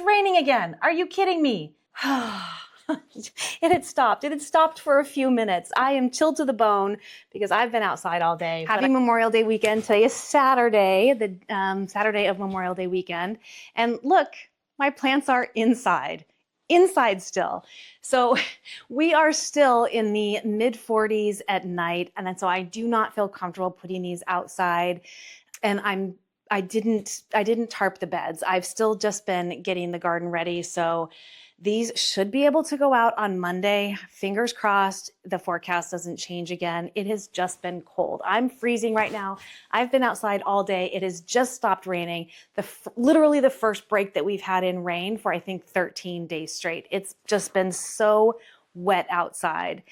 raining again. Are you kidding me? It had stopped. It had stopped for a few minutes. I am chilled to the bone because I've been outside all day. Happy Memorial Day weekend. Today is Saturday, the Saturday of Memorial Day weekend. And look, my plants are inside still. So we are still in the mid 40s at night. And then so I do not feel comfortable putting these outside. And I didn't tarp the beds. I've still just been getting the garden ready. So these should be able to go out on Monday. Fingers crossed the forecast doesn't change again. It has just been cold. I'm freezing right now. I've been outside all day. It has just stopped raining. Literally the first break that we've had in rain for I think 13 days straight. It's just been so wet outside.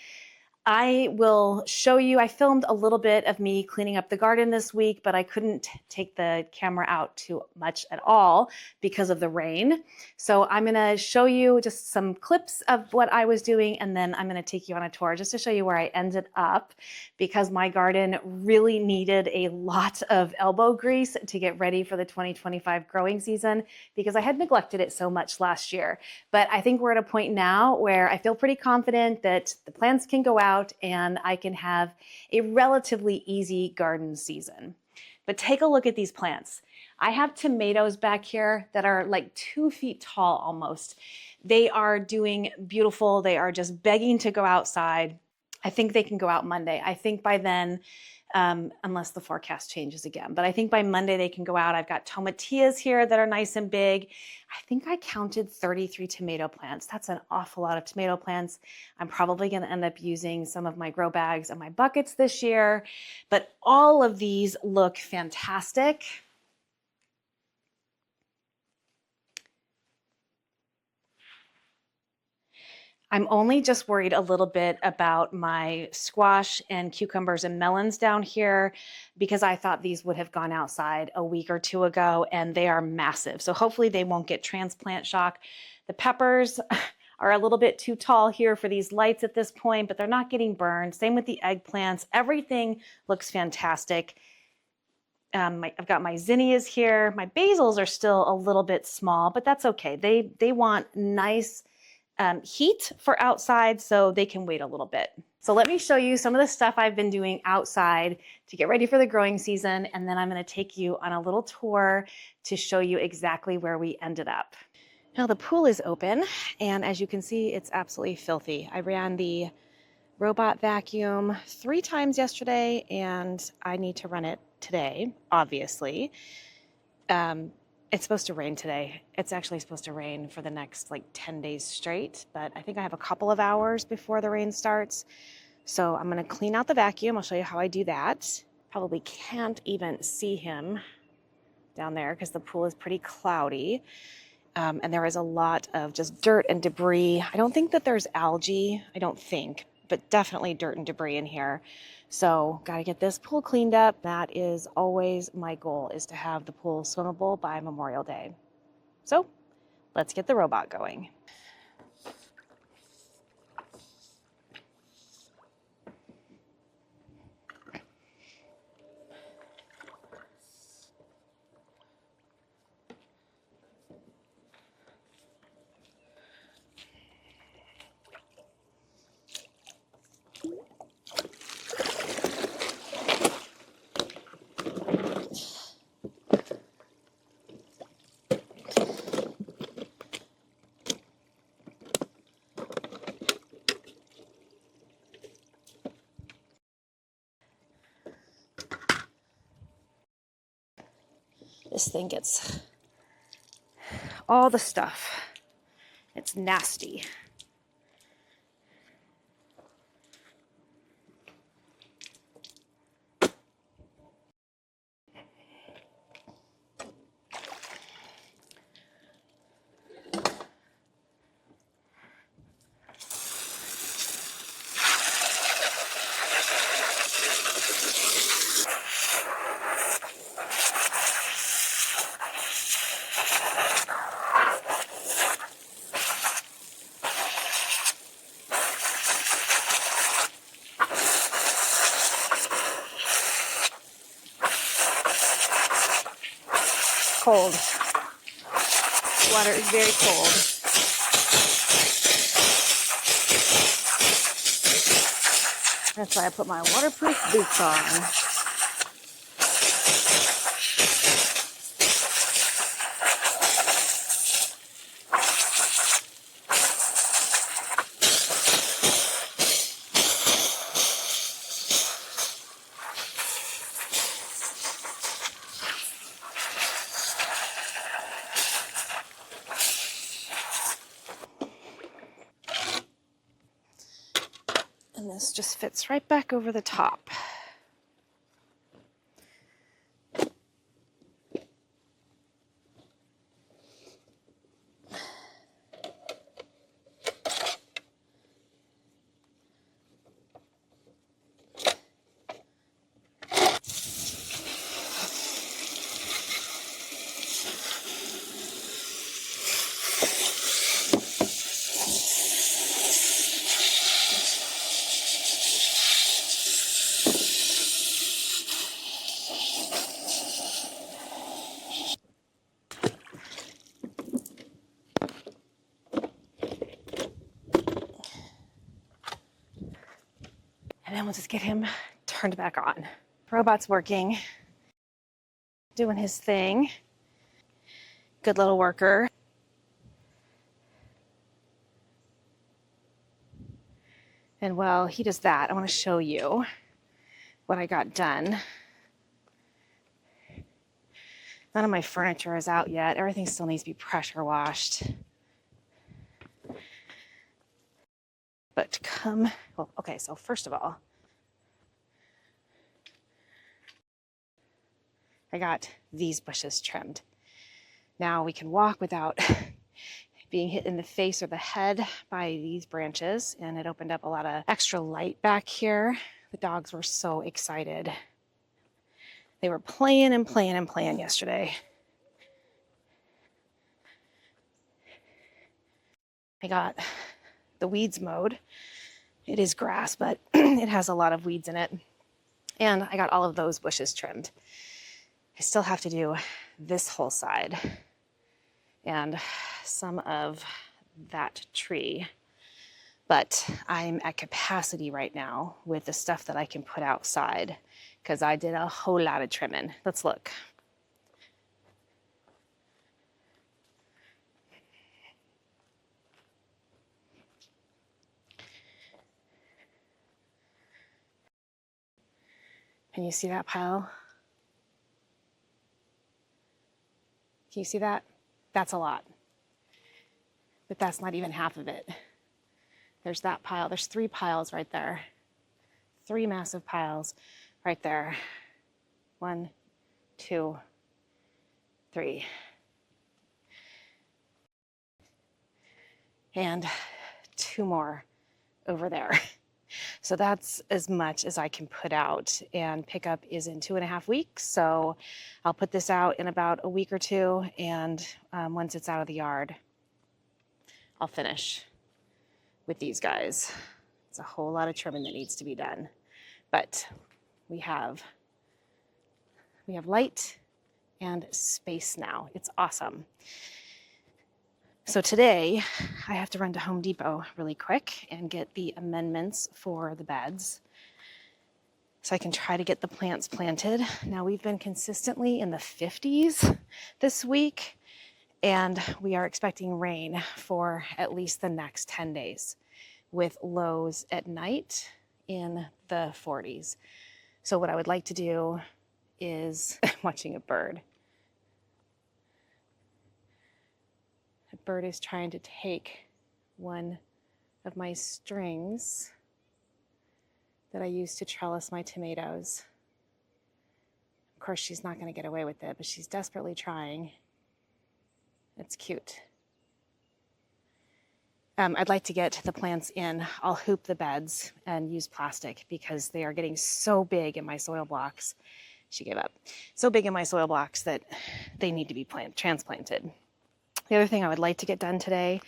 I will show you, I filmed a little bit of me cleaning up the garden this week, but I couldn't take the camera out too much at all because of the rain. So I'm gonna show you just some clips of what I was doing, and then I'm gonna take you on a tour just to show you where I ended up, because my garden really needed a lot of elbow grease to get ready for the 2025 growing season because I had neglected it so much last year. But I think we're at a point now where I feel pretty confident that the plants can go out and I can have a relatively easy garden season. But take a look at these plants. I have tomatoes back here that are like 2 feet tall almost. They are doing beautiful. They are just begging to go outside. I think they can go out Monday. I think by then, unless the forecast changes again, but I think by Monday they can go out. I've got tomatillas here that are nice and big. I think I counted 33 tomato plants. That's an awful lot of tomato plants. I'm probably going to end up using some of my grow bags and my buckets this year, but all of these look fantastic. I'm only just worried a little bit about my squash and cucumbers and melons down here because I thought these would have gone outside a week or two ago and they are massive. So hopefully they won't get transplant shock. The peppers are a little bit too tall here for these lights at this point, but they're not getting burned. Same with the eggplants. Everything looks fantastic. I've got my zinnias here. My basils are still a little bit small, but that's okay. They want nice heat for outside, so they can wait a little bit. So let me show you some of the stuff I've been doing outside to get ready for the growing season, and then I'm going to take you on a little tour to show you exactly where we ended up. Now the pool is open, and as you can see, it's absolutely filthy. I ran the robot vacuum 3 times yesterday, and I need to run it today, obviously. It's supposed to rain today. It's actually supposed to rain for the next like 10 days straight, but I think I have a couple of hours before the rain starts. So I'm gonna clean out the vacuum. I'll show you how I do that. Probably can't even see him down there because the pool is pretty cloudy. And there is a lot of just dirt and debris. I don't think that there's algae, I don't think, but definitely dirt and debris in here. So gotta get this pool cleaned up. That is always my goal, is to have the pool swimmable by Memorial Day. So let's get the robot going. This thing gets all the stuff. It's nasty. water is very cold. That's why I put my waterproof boots on. And this just fits right back over the top. And then we'll just get him turned back on. Robot's working, doing his thing. Good little worker. And while he does that, I want to show you what I got done. None of my furniture is out yet. Everything still needs to be pressure washed. But well, okay, so first of all, I got these bushes trimmed. Now we can walk without being hit in the face or the head by these branches, and it opened up a lot of extra light back here. The dogs were so excited. They were playing and playing and playing yesterday. I got the weeds mowed. It is grass, but it has a lot of weeds in it. And I got all of those bushes trimmed. I still have to do this whole side and some of that tree. But I'm at capacity right now with the stuff that I can put outside because I did a whole lot of trimming. Let's look. Can you see that pile? Can you see that? That's a lot. But that's not even half of it. There's that pile. There's 3 piles right there. 3 massive piles right there. 1, 2, 3. And 2 more over there. So that's as much as I can put out, and pickup is in 2.5 weeks. So I'll put this out in about a week or 2, and once it's out of the yard, I'll finish with these guys. It's a whole lot of trimming that needs to be done, but we have light and space now. It's awesome. So today I have to run to Home Depot really quick and get the amendments for the beds so I can try to get the plants planted. Now we've been consistently in the 50s this week, and we are expecting rain for at least the next 10 days with lows at night in the 40s. So what I would like to do is watching a bird. A bird is trying to take one of my strings that I use to trellis my tomatoes. Of course, she's not going to get away with it, but she's desperately trying. It's cute. I'd like to get the plants in. I'll hoop the beds and use plastic because they are getting so big in my soil blocks. She gave up. So big in my soil blocks that they need to be transplanted. The other thing I would like to get done today,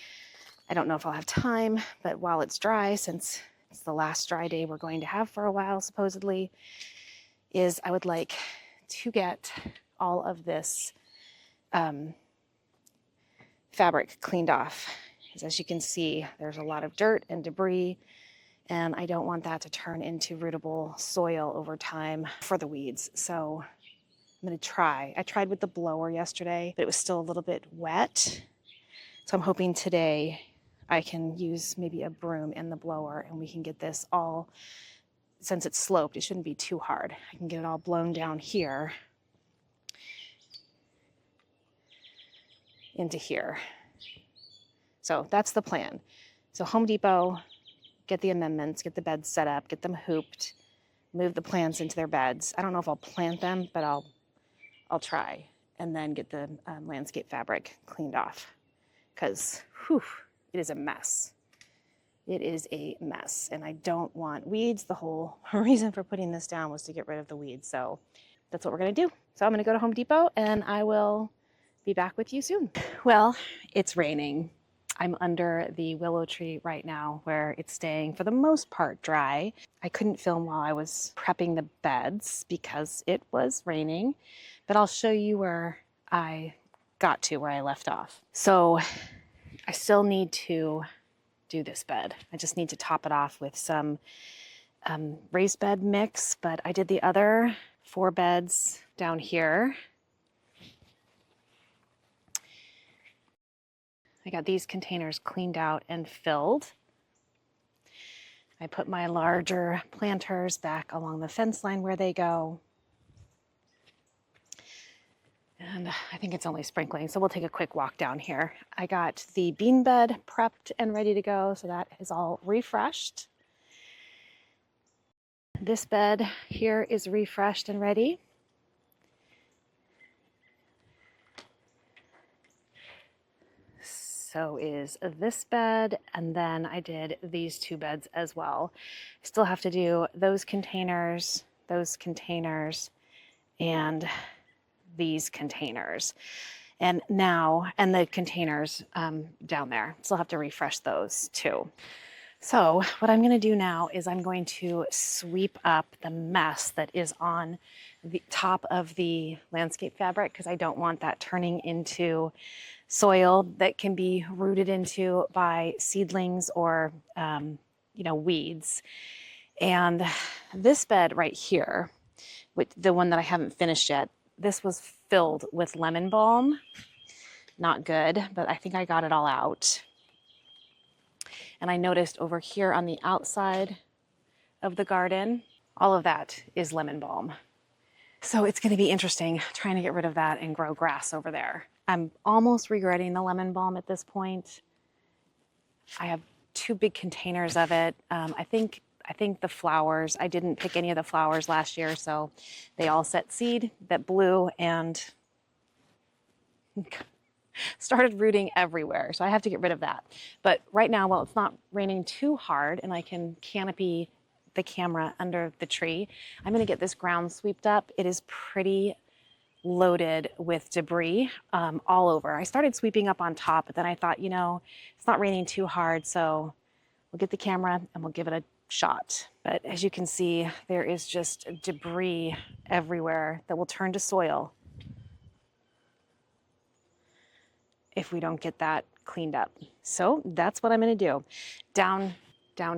I don't know if I'll have time, but while it's dry, since it's the last dry day we're going to have for a while, supposedly, is I would like to get all of this fabric cleaned off. Because as you can see, there's a lot of dirt and debris, and I don't want that to turn into rootable soil over time for the weeds. So I'm gonna try. I tried with the blower yesterday, but it was still a little bit wet. So I'm hoping today I can use maybe a broom and the blower and we can get this all, since it's sloped, it shouldn't be too hard. I can get it all blown down here into here. So that's the plan. So Home Depot, get the amendments, get the beds set up, get them hooped, move the plants into their beds. I don't know if I'll plant them, but I'll try, and then get the landscape fabric cleaned off, because it is a mess. It is a mess, and I don't want weeds. The whole reason for putting this down was to get rid of the weeds, so that's what we're gonna do. So I'm gonna go to Home Depot, and I will be back with you soon. Well, it's raining. I'm under the willow tree right now where it's staying for the most part dry. I couldn't film while I was prepping the beds because it was raining, but I'll show you where I got to, where I left off. So I still need to do this bed. I just need to top it off with some raised bed mix, but I did the other 4 beds down here. I got these containers cleaned out and filled. I put my larger planters back along the fence line where they go. And I think it's only sprinkling, so we'll take a quick walk down here. I got the bean bed prepped and ready to go, so that is all refreshed. This bed here is refreshed and ready. So is this bed, and then I did these 2 beds as well. I still have to do those containers, and these containers. And the containers down there. Still have to refresh those too. So what I'm gonna do now is I'm going to sweep up the mess that is on the top of the landscape fabric, because I don't want that turning into soil that can be rooted into by seedlings or weeds. And this bed right here, the one that I haven't finished yet, this was filled with lemon balm. Not good, but I think I got it all out. And I noticed over here on the outside of the garden, all of that is lemon balm. So it's going to be interesting trying to get rid of that and grow grass over there. I'm almost regretting the lemon balm at this point. I have 2 big containers of it. I think the flowers, I didn't pick any of the flowers last year, so they all set seed that blew and started rooting everywhere. So I have to get rid of that. But right now, while it's not raining too hard and I can canopy the camera under the tree, I'm gonna get this ground swept up. It is pretty loaded with debris all over. I started sweeping up on top, but then I thought, it's not raining too hard, so we'll get the camera and we'll give it a shot. But as you can see, there is just debris everywhere that will turn to soil if we don't get that cleaned up. So that's what I'm gonna do. Down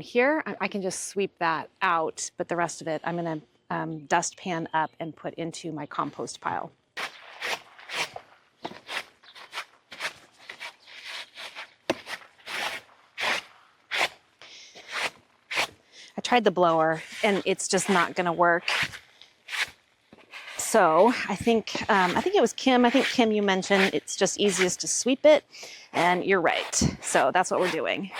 here, I can just sweep that out, but the rest of it, I'm gonna dustpan up and put into my compost pile. I tried the blower and it's just not gonna work. So I think it was Kim. I think Kim, you mentioned it's just easiest to sweep it, and you're right. So that's what we're doing.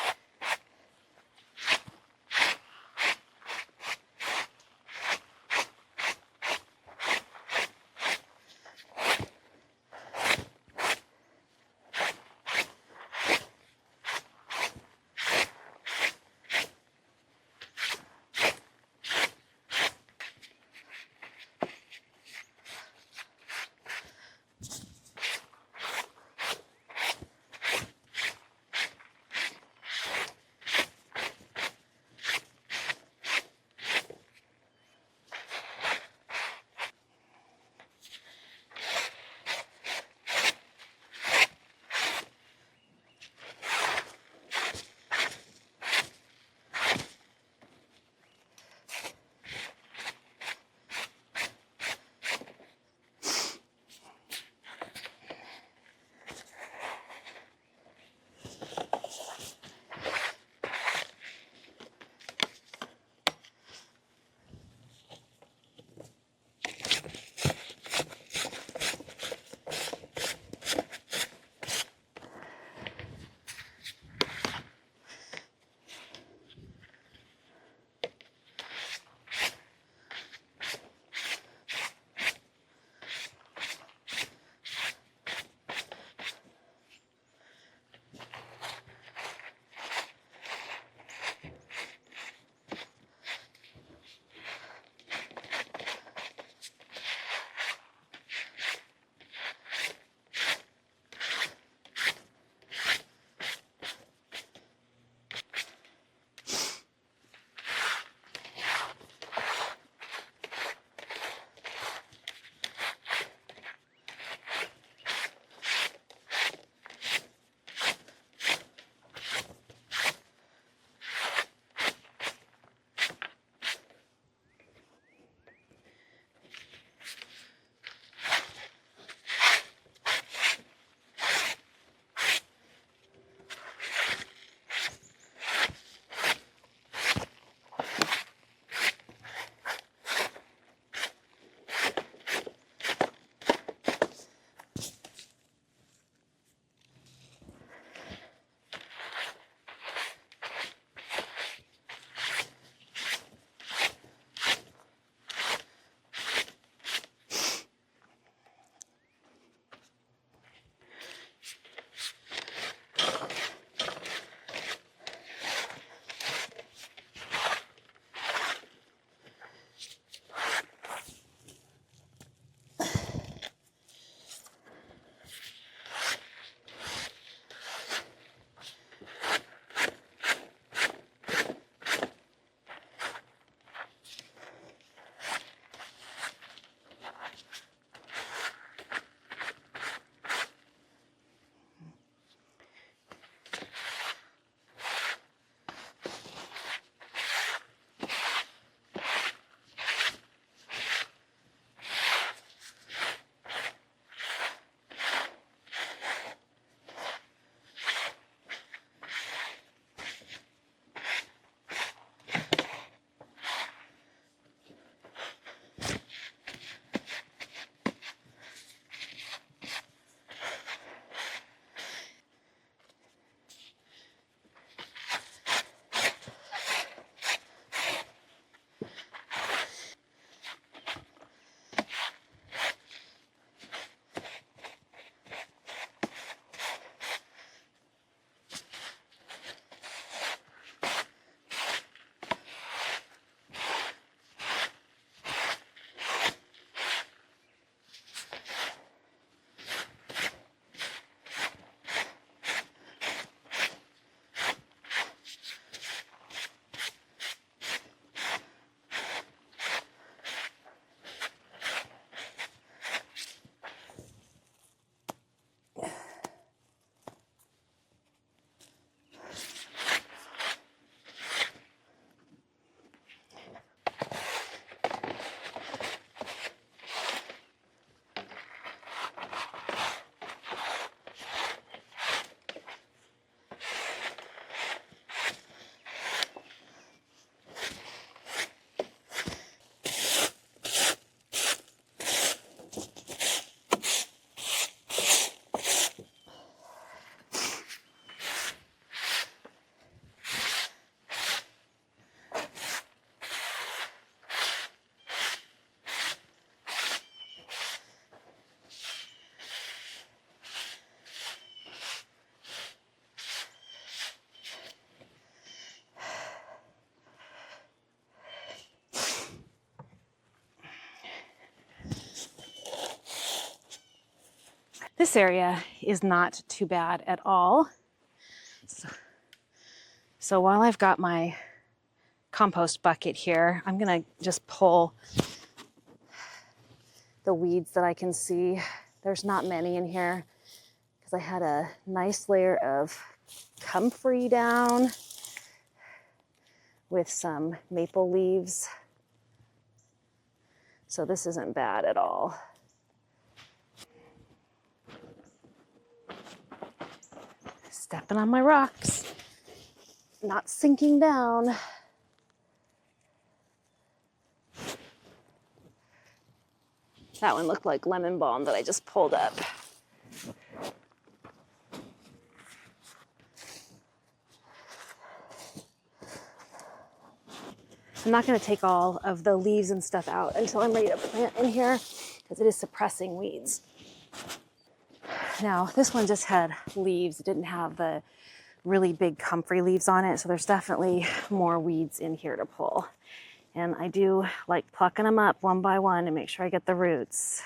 This area is not too bad at all. So while I've got my compost bucket here, I'm gonna just pull the weeds that I can see. There's not many in here because I had a nice layer of comfrey down with some maple leaves. So this isn't bad at all. Stepping on my rocks, not sinking down. That one looked like lemon balm that I just pulled up. I'm not going to take all of the leaves and stuff out until I'm ready to plant in here because it is suppressing weeds. Now, this one just had leaves. It didn't have the really big comfrey leaves on it, so there's definitely more weeds in here to pull. And I do like plucking them up one by one to make sure I get the roots.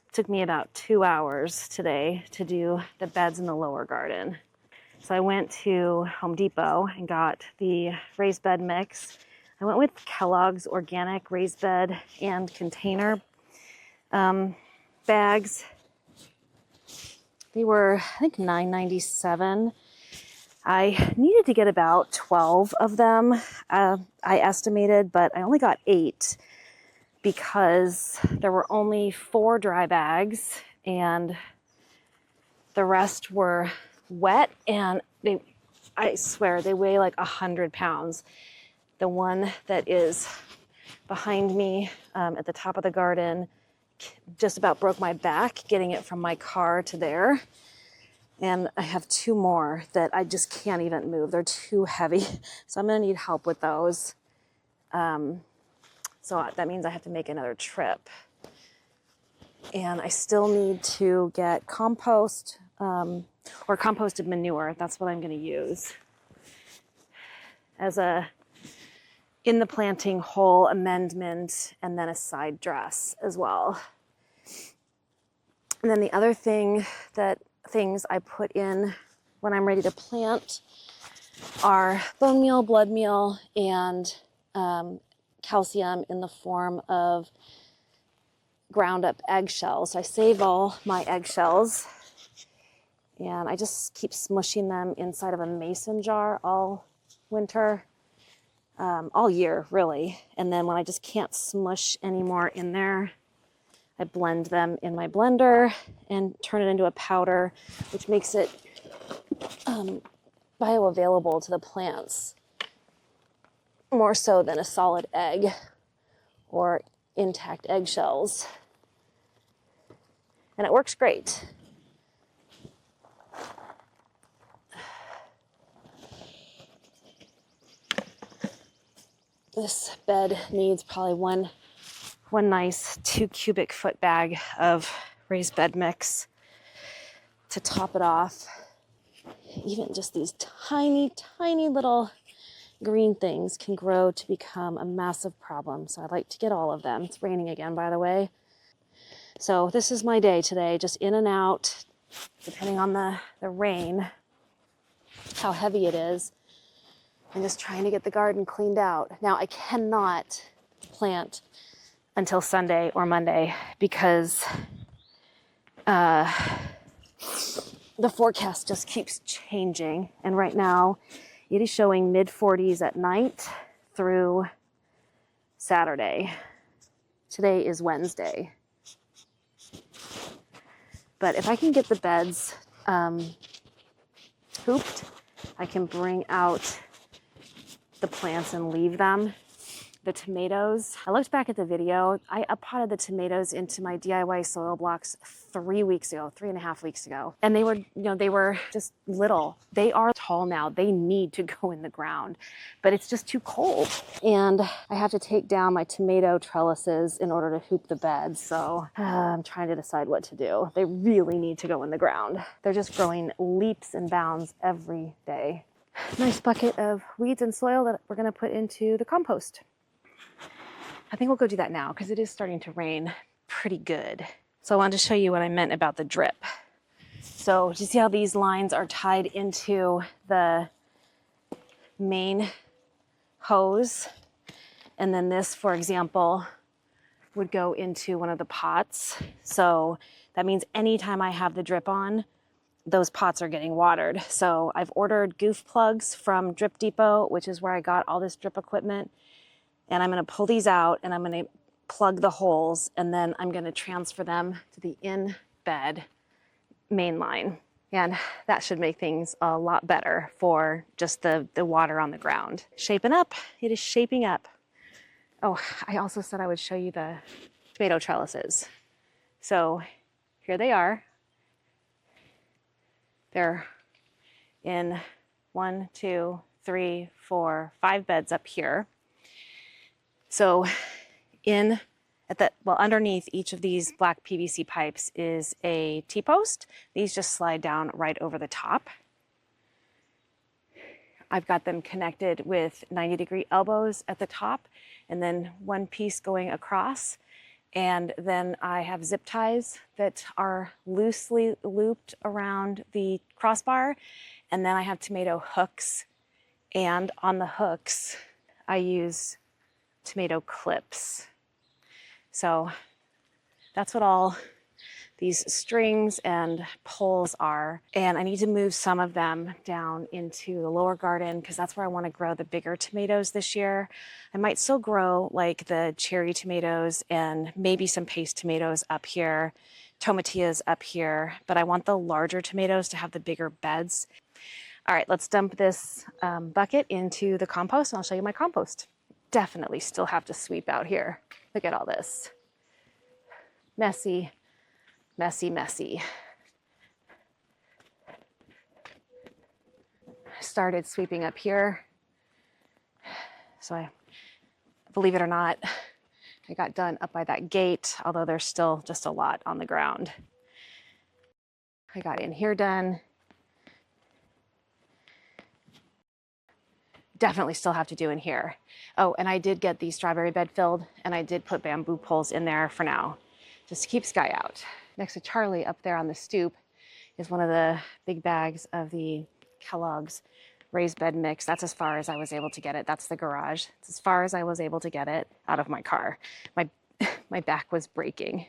It took me about 2 hours today to do the beds in the lower garden. So I went to Home Depot and got the raised bed mix. I went with Kellogg's organic raised bed and container bags. They were, I think, $9.97. I needed to get about 12 of them, I estimated, but I only got 8 because there were only 4 dry bags and the rest were wet, and I swear they weigh like 100 pounds. The one that is behind me at the top of the garden just about broke my back getting it from my car to there. And I have 2 more that I just can't even move. They're too heavy. So I'm gonna need help with those. So that means I have to make another trip. And I still need to get compost or composted manure. That's what I'm gonna use as a in the planting hole amendment, and then a side dress as well. And then the other things I put in when I'm ready to plant are bone meal, blood meal, and calcium in the form of ground up eggshells. So I save all my eggshells and I just keep smushing them inside of a mason jar all winter, all year really. And then when I just can't smush anymore in there, I blend them in my blender and turn it into a powder, which makes it bioavailable to the plants more so than a solid egg or intact eggshells. And it works great. This bed needs probably one nice 2 cubic foot bag of raised bed mix to top it off. Even just these tiny, tiny little green things can grow to become a massive problem. So I'd like to get all of them. It's raining again, by the way. So this is my day today, just in and out, depending on the rain, how heavy it is. I'm just trying to get the garden cleaned out. Now I cannot plant until Sunday or Monday because the forecast just keeps changing. And right now it is showing mid-40s at night through Saturday. Today is Wednesday. But if I can get the beds hooped, I can bring out the plants and leave them. The tomatoes, I looked back at the video. I potted the tomatoes into my DIY soil blocks 3 weeks ago, 3.5 weeks ago. And they were just little. They are tall now. They need to go in the ground, but it's just too cold. And I have to take down my tomato trellises in order to hoop the beds. So I'm trying to decide what to do. They really need to go in the ground. They're just growing leaps and bounds every day. Nice bucket of weeds and soil that we're gonna put into the compost. I think we'll go do that now because it is starting to rain pretty good. So I wanted to show you what I meant about the drip. So do you see how these lines are tied into the main hose? And then this, for example, would go into one of the pots. So that means anytime I have the drip on, those pots are getting watered. So I've ordered goof plugs from Drip Depot, which is where I got all this drip equipment. And I'm gonna pull these out and I'm gonna plug the holes, and then I'm gonna transfer them to the in bed main line. And that should make things a lot better for just the water on the ground. Shaping up, it is shaping up. Oh, I also said I would show you the tomato trellises. So here they are. They're in 1, 2, 3, 4, 5 beds up here. So underneath each of these black PVC pipes is a T-post. These just slide down right over the top. I've got them connected with 90-degree elbows at the top, and then one piece going across. And then I have zip ties that are loosely looped around the crossbar. And then I have tomato hooks. And on the hooks, I use tomato clips. So that's what all these strings and poles are. And I need to move some of them down into the lower garden because that's where I want to grow the bigger tomatoes this year. I might still grow like the cherry tomatoes and maybe some paste tomatoes up here, tomatillas up here, but I want the larger tomatoes to have the bigger beds. All right, let's dump this bucket into the compost and I'll show you my compost. Definitely still have to sweep out here. Look at all this. Messy. Messy, messy. Started sweeping up here. So believe it or not, I got done up by that gate, although there's still just a lot on the ground. I got in here done. Definitely still have to do in here. Oh, and I did get the strawberry bed filled, and I did put bamboo poles in there for now, just to keep Sky out. Next to Charlie up there on the stoop is one of the big bags of the Kellogg's raised bed mix. That's as far as I was able to get it. That's the garage. It's as far as I was able to get it out of my car. My back was breaking.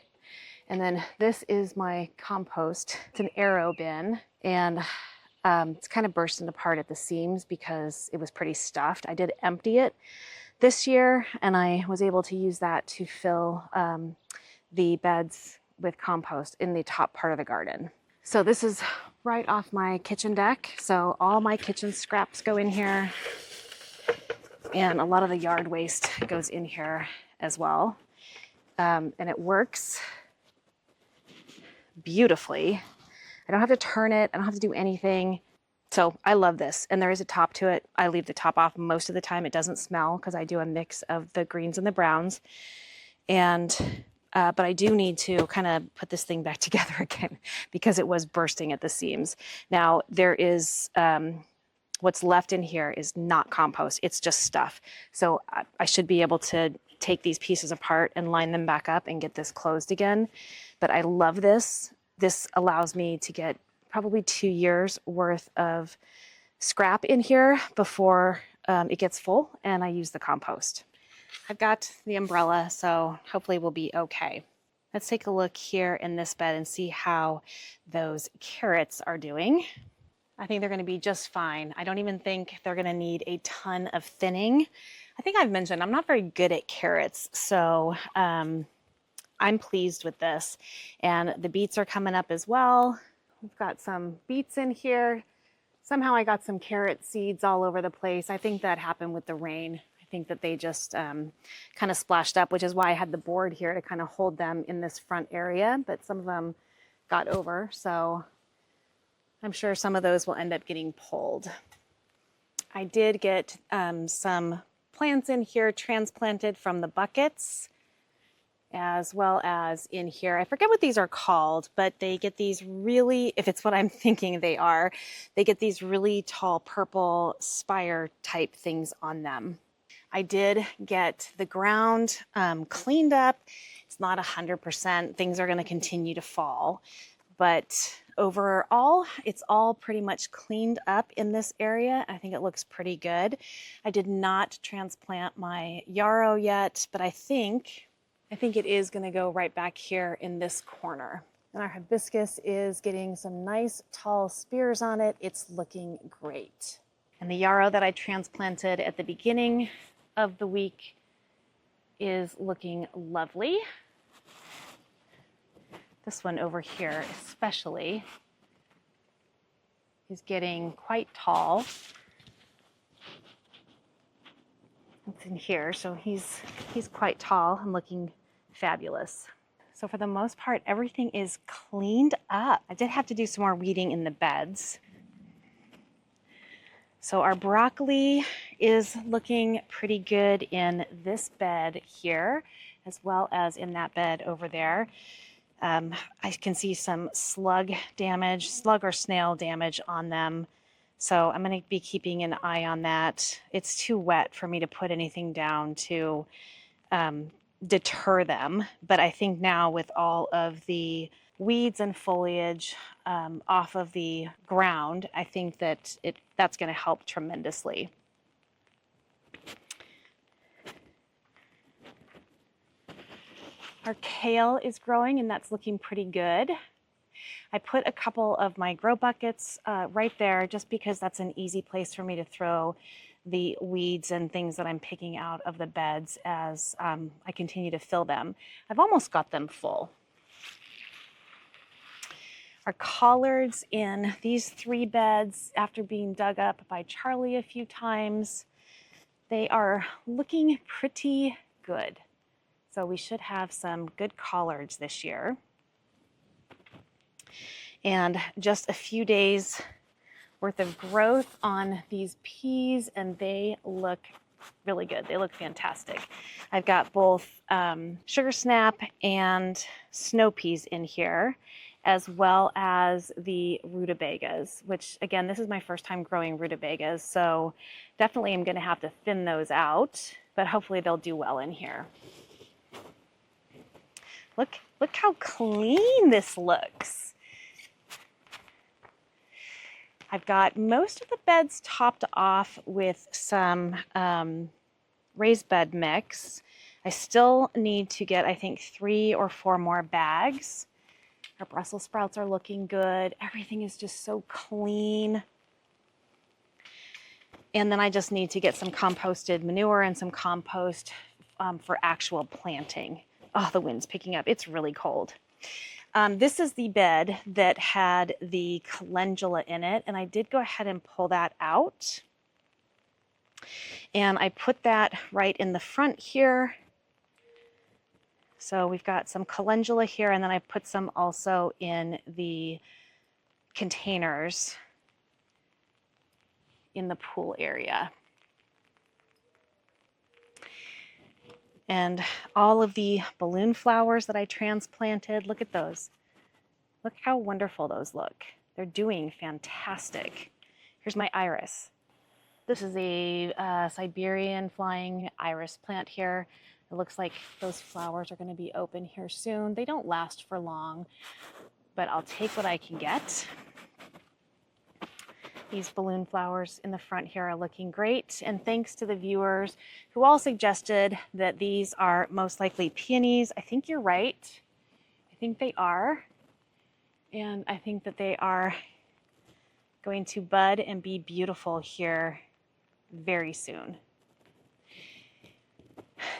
And then this is my compost. It's an Aero bin, and it's kind of bursting apart at the seams because it was pretty stuffed. I did empty it this year, and I was able to use that to fill the beds with compost in the top part of the garden. So this is right off my kitchen deck. So all my kitchen scraps go in here, and a lot of the yard waste goes in here as well. And it works beautifully. I don't have to turn it. I don't have to do anything. So I love this. And there is a top to it. I leave the top off most of the time. It doesn't smell because I do a mix of the greens and the browns. And but I do need to kind of put this thing back together again because it was bursting at the seams. Now there is, what's left in here is not compost. It's just stuff. So I should be able to take these pieces apart and line them back up and get this closed again. But I love this. This allows me to get probably 2 years worth of scrap in here before it gets full and I use the compost. I've got the umbrella, so hopefully we'll be okay. Let's take a look here in this bed and see how those carrots are doing. I think they're going to be just fine. I don't even think they're going to need a ton of thinning. I think I've mentioned I'm not very good at carrots, so I'm pleased with this. And the beets are coming up as well. We've got some beets in here. Somehow I got some carrot seeds all over the place. I think that happened with the rain. I think that they just kind of splashed up, which is why I had the board here to kind of hold them in this front area, but some of them got over. So I'm sure some of those will end up getting pulled. I did get some plants in here transplanted from the buckets, as well as in here. I forget what these are called, but they get these really, if it's what I'm thinking they are, they get these really tall purple spire type things on them. I did get the ground cleaned up. It's not 100%. Things are going to continue to fall. But overall, it's all pretty much cleaned up in this area. I think it looks pretty good. I did not transplant my yarrow yet, but I think it is going to go right back here in this corner. And our hibiscus is getting some nice tall spears on it. It's looking great. And the yarrow that I transplanted at the beginning of the week is looking lovely. This one over here especially is getting quite tall. It's in here, so he's quite tall and looking fabulous. So for the most part, everything is cleaned up. I did have to do some more weeding in the beds. So our broccoli is looking pretty good in this bed here, as well as in that bed over there. I can see some slug or snail damage on them. So I'm going to be keeping an eye on that. It's too wet for me to put anything down to deter them. But I think now with all of the weeds and foliage off of the ground, I think that that's going to help tremendously. Our kale is growing and that's looking pretty good. I put a couple of my grow buckets right there just because that's an easy place for me to throw the weeds and things that I'm picking out of the beds as I continue to fill them. I've almost got them full. Our collards in these 3 beds, after being dug up by Charlie a few times, they are looking pretty good. So we should have some good collards this year. And just a few days worth of growth on these peas, and they look really good. They look fantastic. I've got both sugar snap and snow peas in here, as well as the rutabagas, which again, this is my first time growing rutabagas, so definitely I'm gonna have to thin those out, but hopefully they'll do well in here. Look how clean this looks. I've got most of the beds topped off with some raised bed mix. I still need to get, I think, 3 or 4 more bags. Our Brussels sprouts are looking good. Everything is just so clean. And then I just need to get some composted manure and some compost for actual planting. Oh, the wind's picking up. It's really cold. This is the bed that had the calendula in it, and I did go ahead and pull that out. And I put that right in the front here. So we've got some calendula here, and then I put some also in the containers in the pool area. And all of the balloon flowers that I transplanted, look at those. Look how wonderful those look. They're doing fantastic. Here's my iris. This is a Siberian flying iris plant here. It looks like those flowers are going to be open here soon. They don't last for long, but I'll take what I can get. These balloon flowers in the front here are looking great. And thanks to the viewers who all suggested that these are most likely peonies. I think you're right. I think they are. And I think that they are going to bud and be beautiful here very soon.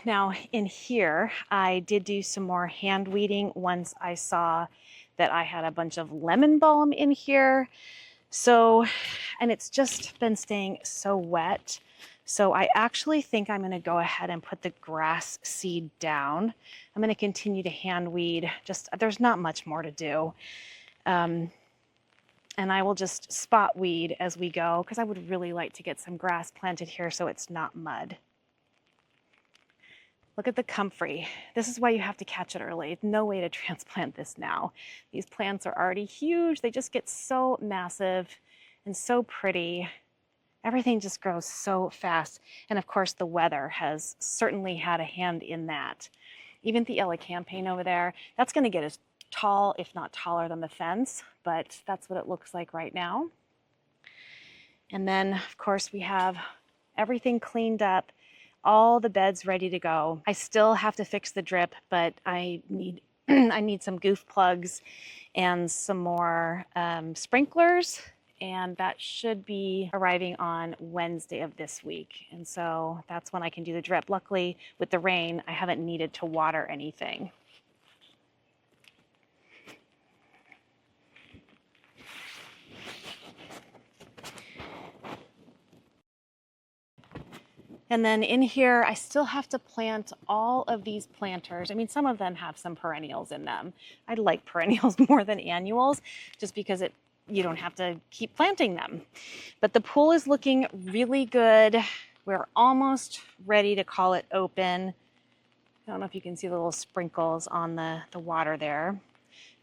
Now in here, I did do some more hand weeding once I saw that I had a bunch of lemon balm in here. So, and it's just been staying so wet. So I actually think I'm going to go ahead and put the grass seed down. I'm going to continue to hand weed. There's not much more to do. And I will just spot weed as we go because I would really like to get some grass planted here so it's not mud. Look at the comfrey. This is why you have to catch it early. No way to transplant this now. These plants are already huge. They just get so massive and so pretty. Everything just grows so fast. And of course, the weather has certainly had a hand in that. Even the elecampane over there, that's going to get as tall, if not taller than the fence, but that's what it looks like right now. And then, of course, we have everything cleaned up, all the beds ready to go. I still have to fix the drip, but I need I need some goof plugs and some more sprinklers, and that should be arriving on Wednesday of this week. And so that's when I can do the drip. Luckily, with the rain, I haven't needed to water anything. And then in here, I still have to plant all of these planters. I mean, some of them have some perennials in them. I like perennials more than annuals, just because you don't have to keep planting them. But the pool is looking really good. We're almost ready to call it open. I don't know if you can see the little sprinkles on the water there.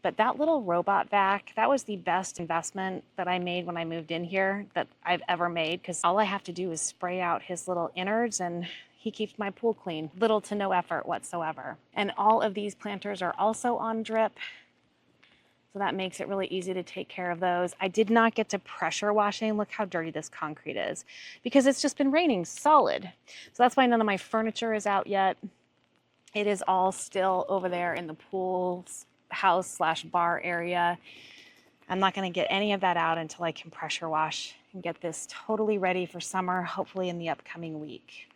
But that little robot vac, that was the best investment that I made when I moved in here that I've ever made, because all I have to do is spray out his little innards and he keeps my pool clean. Little to no effort whatsoever. And all of these planters are also on drip, so that makes it really easy to take care of those. I did not get to pressure washing. Look how dirty this concrete is, because it's just been raining solid. So that's why none of my furniture is out yet. It is all still over there in the pool's house/bar area. I'm not going to get any of that out until I can pressure wash and get this totally ready for summer, hopefully in the upcoming week.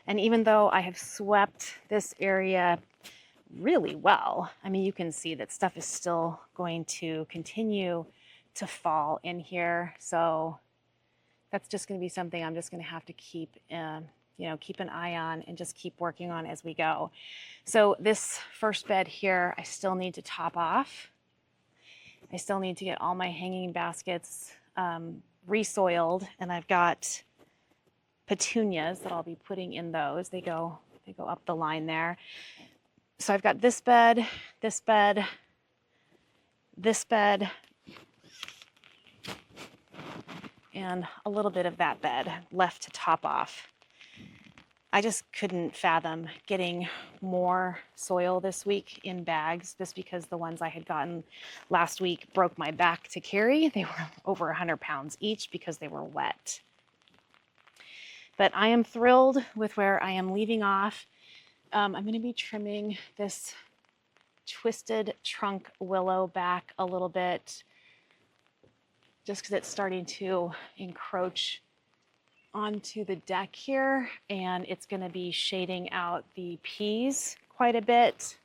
And even though I have swept this area really well, I mean, you can see that stuff is still going to continue to fall in here. So that's just going to be something I'm just going to have to keep, keep an eye on and just keep working on as we go. So this first bed here, I still need to top off. I still need to get all my hanging baskets resoiled, and I've got petunias that I'll be putting in those. They go up the line there. So I've got this bed, this bed, this bed, and a little bit of that bed left to top off. I just couldn't fathom getting more soil this week in bags, just because the ones I had gotten last week broke my back to carry. They were over 100 pounds each because they were wet. But I am thrilled with where I am leaving off. I'm going to be trimming this twisted trunk willow back a little bit, just because it's starting to encroach onto the deck here, and it's going to be shading out the peas quite a bit.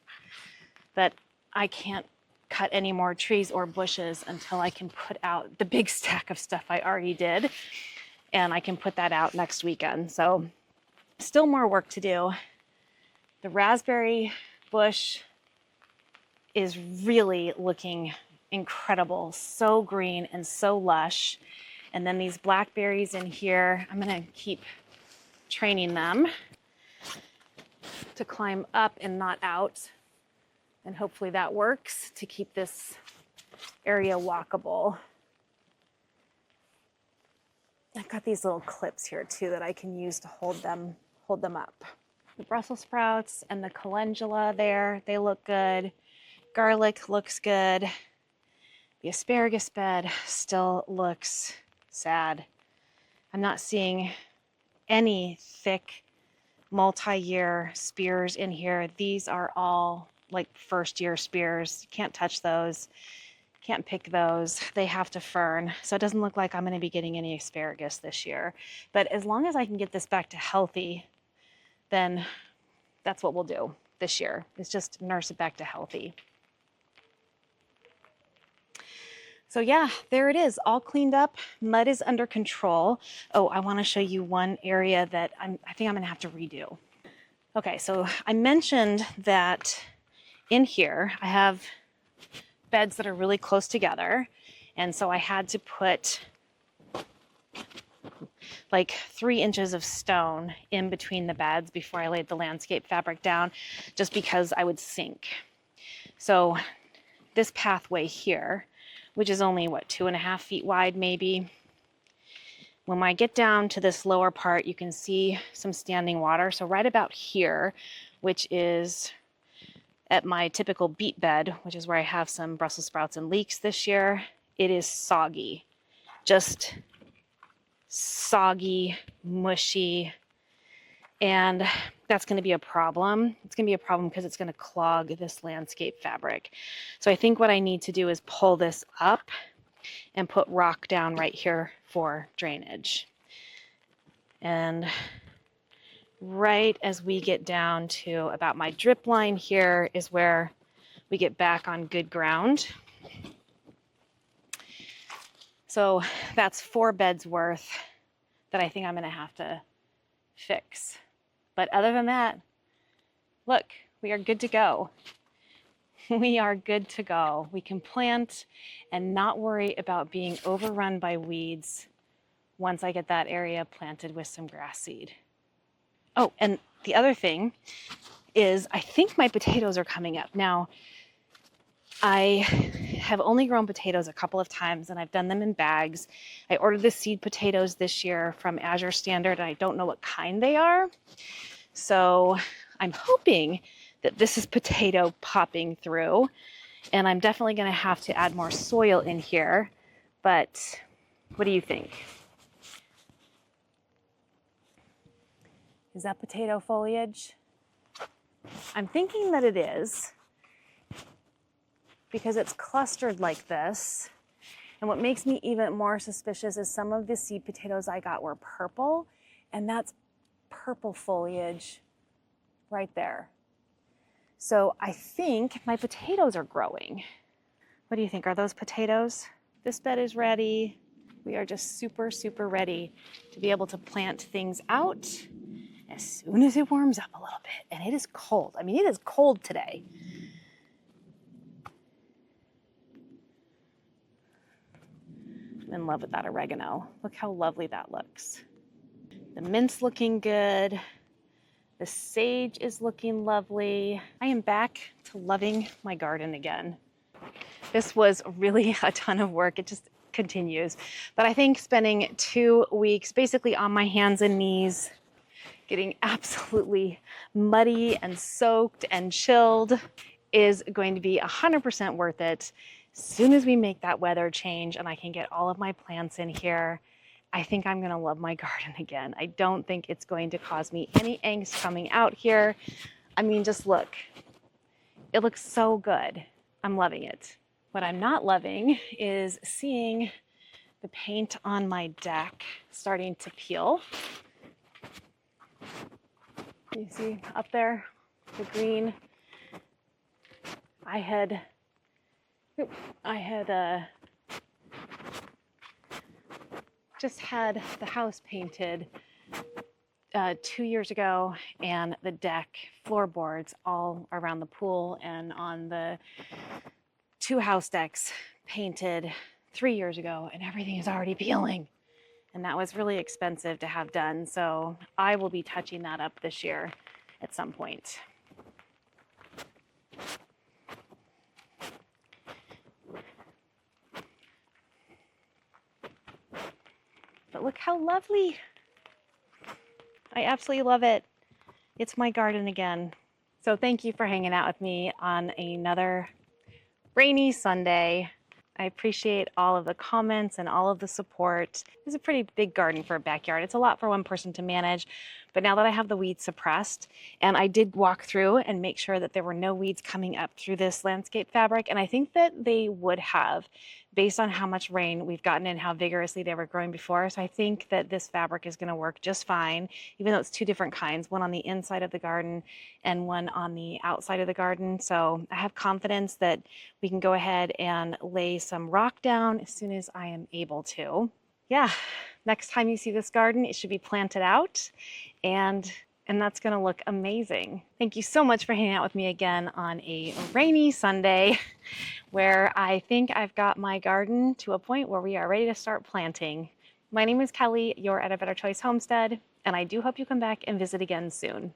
But I can't cut any more trees or bushes until I can put out the big stack of stuff I already did, and I can put that out next weekend. So still more work to do. The raspberry bush is really looking incredible, so green and so lush. And then these blackberries in here, I'm gonna keep training them to climb up and not out. And hopefully that works to keep this area walkable. I've got these little clips here too that I can use to hold them up. The Brussels sprouts and the calendula there, they look good. Garlic looks good. The asparagus bed still looks sad. I'm not seeing any thick multi-year spears in here. These are all like first-year spears. Can't touch those. Can't pick those. They have to fern. So it doesn't look like I'm going to be getting any asparagus this year. But as long as I can get this back to healthy, then that's what we'll do this year, is just nurse it back to healthy. So yeah, there it is, all cleaned up. Mud is under control. Oh, I want to show you one area that I think I'm going to have to redo. Okay, so I mentioned that in here I have beds that are really close together, and so I had to put like 3 inches of stone in between the beds before I laid the landscape fabric down, just because I would sink. So this pathway here which is only, what, 2.5 feet wide maybe. When I get down to this lower part, you can see some standing water. So right about here, which is at my typical beet bed, which is where I have some Brussels sprouts and leeks this year, it is soggy. Just soggy, mushy, and that's going to be a problem. It's going to be a problem because it's going to clog this landscape fabric. So I think what I need to do is pull this up and put rock down right here for drainage. And right as we get down to about my drip line here is where we get back on good ground. So that's 4 beds worth that I think I'm going to have to fix. But other than that, look, we are good to go. We are good to go. We can plant and not worry about being overrun by weeds once I get that area planted with some grass seed. Oh, and the other thing is I think my potatoes are coming up. Now, I have only grown potatoes a couple of times and I've done them in bags. I ordered the seed potatoes this year from Azure Standard and I don't know what kind they are. So I'm hoping that this is potato popping through, and I'm definitely going to have to add more soil in here. But what do you think? Is that potato foliage? I'm thinking that it is, because it's clustered like this. And what makes me even more suspicious is some of the seed potatoes I got were purple, and that's purple foliage right there. So I think my potatoes are growing. What do you think? Are those potatoes? This bed is ready. We are just super, super ready to be able to plant things out as soon as it warms up a little bit. And it is cold. I mean, it is cold today. I'm in love with that oregano. Look how lovely that looks. The mint's looking good. The sage is looking lovely. I am back to loving my garden again. This was really a ton of work. It just continues. But I think spending 2 weeks basically on my hands and knees, getting absolutely muddy and soaked and chilled is going to be 100% worth it. As soon as we make that weather change and I can get all of my plants in here, I think I'm gonna love my garden again. I don't think it's going to cause me any angst coming out here. I mean, just look. It looks so good. I'm loving it. What I'm not loving is seeing the paint on my deck starting to peel. You see up there, the green. I had just had the house painted 2 years ago, and the deck floorboards all around the pool and on the 2 house decks painted 3 years ago, and everything is already peeling. And that was really expensive to have done. So I will be touching that up this year at some point. But look how lovely. I absolutely love it. It's my garden again. So thank you for hanging out with me on another rainy Sunday. I appreciate all of the comments and all of the support. It's a pretty big garden for a backyard. It's a lot for one person to manage, but now that I have the weeds suppressed, and I did walk through and make sure that there were no weeds coming up through this landscape fabric, and I think that they would have, based on how much rain we've gotten and how vigorously they were growing before. So I think that this fabric is gonna work just fine, even though it's 2 different kinds, one on the inside of the garden and one on the outside of the garden. So I have confidence that we can go ahead and lay some rock down as soon as I am able to. Yeah, next time you see this garden, it should be planted out, and that's gonna look amazing. Thank you so much for hanging out with me again on a rainy Sunday, where I think I've got my garden to a point where we are ready to start planting. My name is Kelly, you're at A Better Choice Homestead, and I do hope you come back and visit again soon.